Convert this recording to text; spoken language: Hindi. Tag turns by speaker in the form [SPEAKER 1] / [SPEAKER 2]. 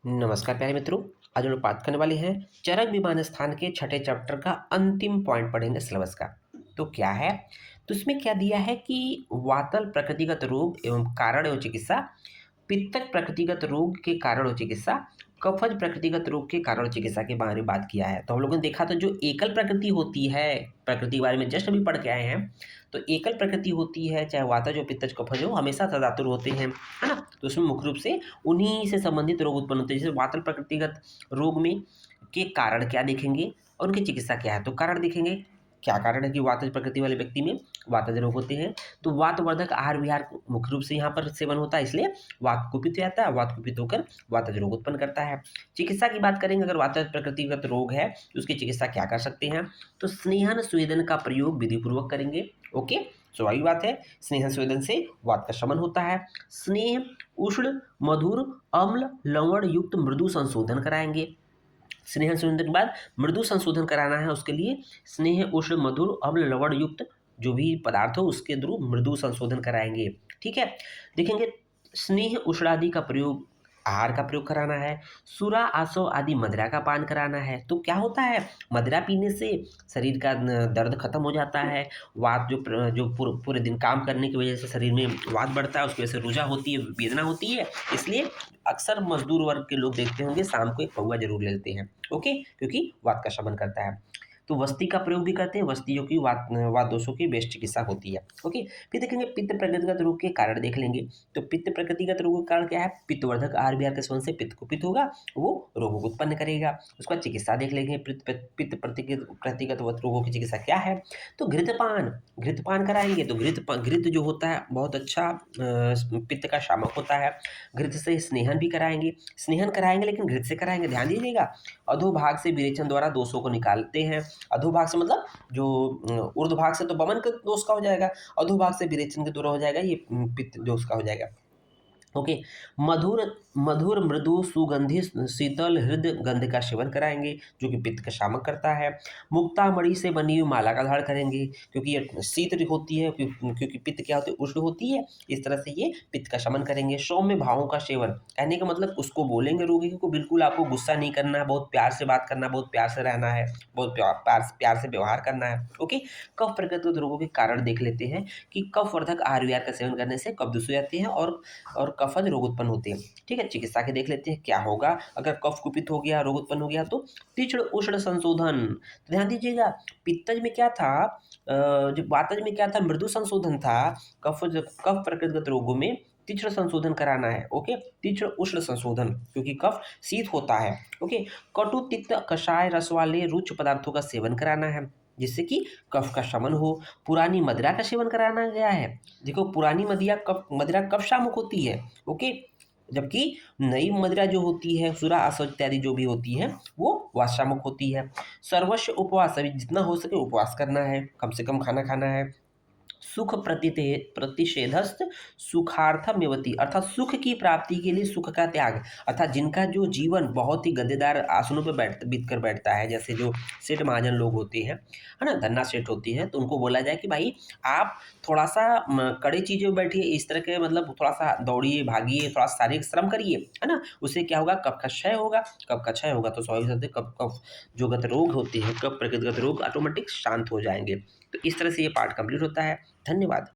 [SPEAKER 1] नमस्कार प्यारे मित्रों। आज हम लोग बात करने वाले हैं चरक विमान स्थान के छठे चैप्टर का अंतिम पॉइंट पढ़ेंगे सिलेबस का। तो क्या है, तो इसमें क्या दिया है कि वातल प्रकृतिगत रोग एवं कारण एवं चिकित्सा, पित्तक प्रकृतिगत रोग के कारण और चिकित्सा, कफज प्रकृतिगत रोग के कारण और चिकित्सा के बारे में बात किया है। तो हम लोगों ने देखा था जो एकल प्रकृति होती है, प्रकृति के बारे में जस्ट अभी पढ़ के आए हैं। तो एकल प्रकृति होती है, चाहे वातज हो पित्तज कफज हो, हमेशा सदातुर होते हैं, है ना। तो उसमें मुख्य रूप से उन्हीं से संबंधित रोग उत्पन्न होते हैं। जैसे वातल प्रकृतिगत रोग में के कारण क्या देखेंगे और उनकी चिकित्सा क्या है। तो कारण देखेंगे, क्या कारण है कि वातज प्रकृति वाले व्यक्ति में वातज रोग होते हैं। तो वातवर्धक आहार विहार मुख्य रूप से यहाँ पर सेवन होता है, इसलिए वात कुपित हो जाता है, वात कुपित होकर वातज रोग उत्पन्न करता है। चिकित्सा की बात करेंगे, अगर वातज प्रकृतिगत रोग है तो उसकी चिकित्सा क्या कर सकते हैं। तो स्नेहन स्वेदन का प्रयोग विधिपूर्वक करेंगे। ओके, स्वाभाविक बात है, स्नेहन स्वेदन से वात का शमन होता है। स्नेह उष्ण मधुर अम्ल लवण युक्त मृदु संशोधन कराएंगे। स्नेह संशोधन के बाद मृदु संशोधन कराना है, उसके लिए स्नेह उष्ण मधुर अम्ल लवण युक्त जो भी पदार्थ हो उसके थ्रू मृदु संशोधन कराएंगे। ठीक है, देखेंगे स्नेह उष्णादि का प्रयोग, आहार का प्रयोग कराना है। सुरा आसव आदि मदिरा का पान कराना है। तो क्या होता है, मदिरा पीने से शरीर का दर्द खत्म हो जाता है। वात जो पूरे दिन काम करने की वजह से शरीर में वात बढ़ता है, उसकी वजह से रुझा होती है, वेदना होती है। इसलिए अक्सर मजदूर वर्ग के लोग देखते होंगे शाम को एक पौवा जरूर ले लेते हैं। ओके, क्योंकि वात का शमन करता है। तो वस्ती का प्रयोग भी करते हैं, वस्तियों की वात दोषों की बेस्ट चिकित्सा होती है। ओके, फिर देखेंगे पित्त प्रकृतिगत रोग के कारण देख लेंगे। तो पित्त प्रकृतिगत रोग का कारण क्या है, पित्तवर्धक आहार विहार के सेवन से पित्त कुपित होगा, वो रोगों को उत्पन्न करेगा। उसका चिकित्सा देख लेंगे, पित्त प्रतिगत रोगों की चिकित्सा क्या है। तो घृतपान कराएंगे। तो घृत जो होता है बहुत अच्छा पित्त का शामक होता है। घृत से स्नेहन भी कराएंगे, स्नेहन कराएंगे लेकिन घृत से कराएंगे, ध्यान दीजिएगा। अधोभाग से विरेचन द्वारा दोषों को निकालते हैं। अधोभाग से मतलब जो ऊर्ध्व भाग से तो वमन के दोष का हो जाएगा, अधोभाग से विरेचन के द्वारा हो जाएगा, ये पित्त दोष का हो जाएगा। ओके, मधुर मधुर मृदु सुगंधित शीतल हृदय गंध का सेवन कराएंगे, जो कि पित्त का शामक करता है। मुक्तामणि से बनी हुई माला का धारण करेंगे, क्योंकि ये शीत होती है, क्योंकि पित्त क्या होती है, उष्ण होती है। इस तरह से ये पित्त का शमन करेंगे। सौम्य भावों का सेवन, कहने का मतलब उसको बोलेंगे रोगी को बिल्कुल आपको गुस्सा नहीं करना है, बहुत प्यार से बात करना, बहुत प्यार से रहना है, बहुत प्यार से व्यवहार करना है। ओके, कफ प्रकृतिगत रोगों के कारण देख लेते हैं कि कफ वर्धक आहार विहार का सेवन करने से कब्ज हो जाती है और कफज रोग उत्पन्न होते हैं। ठीक है, चिकित्सा के देख लेते हैं क्या होगा अगर कफ कुपित हो गया, रोग उत्पन्न हो गया। तो तीक्ष्ण उष्ण संशोधन, तो ध्यान दीजिएगा, पित्तज में क्या था, जो वातज में क्या था, मृदु संशोधन था। कफ प्रकृतिगत रोगों में तीक्ष्ण संशोधन कराना है। ओके, तीक्ष्ण उष्ण संशोधन, क्योंकि कफ शीत होता है। ओके, कटु तिक्त कषाय रस वाले रुच पदार्थों का सेवन कराना है, जिससे कफ का शमन हो। पुरानी मदिरा का सेवन कराना गया है। देखो, पुरानी मदिरा कफ शामक होती है। ओके, जबकि नई मदिरा जो होती है, सुरा आसव इत्यादि जो भी होती है, वो वातशामक होती है। सर्वस्व उपवास, अभी जितना हो सके उपवास करना है, कम से कम खाना खाना है। सुख प्रतिषेधस्त सुखार्थमेवती, अर्थात सुख की प्राप्ति के लिए सुख का त्याग, अर्थात जिनका जो जीवन बहुत ही गद्देदार आसनों पर बीत कर बैठता है, जैसे जो सेठ महाजन लोग होते हैं, है ना, धन्ना सेठ होती हैं, तो उनको बोला जाए कि भाई आप थोड़ा सा कड़े चीज़ों में बैठिए, इस तरह के मतलब थोड़ा सा दौड़िए भागिए, थोड़ा शारीरिक श्रम करिए, है ना। उससे क्या होगा, कफ का क्षय होगा। कफ का क्षय होगा तो स्वाभाविक से कफ जो गत रोग होते हैं, कफ प्रकृतिगत रोग ऑटोमेटिक शांत हो जाएंगे। तो इस तरह से ये पार्ट कंप्लीट होता है। धन्यवाद।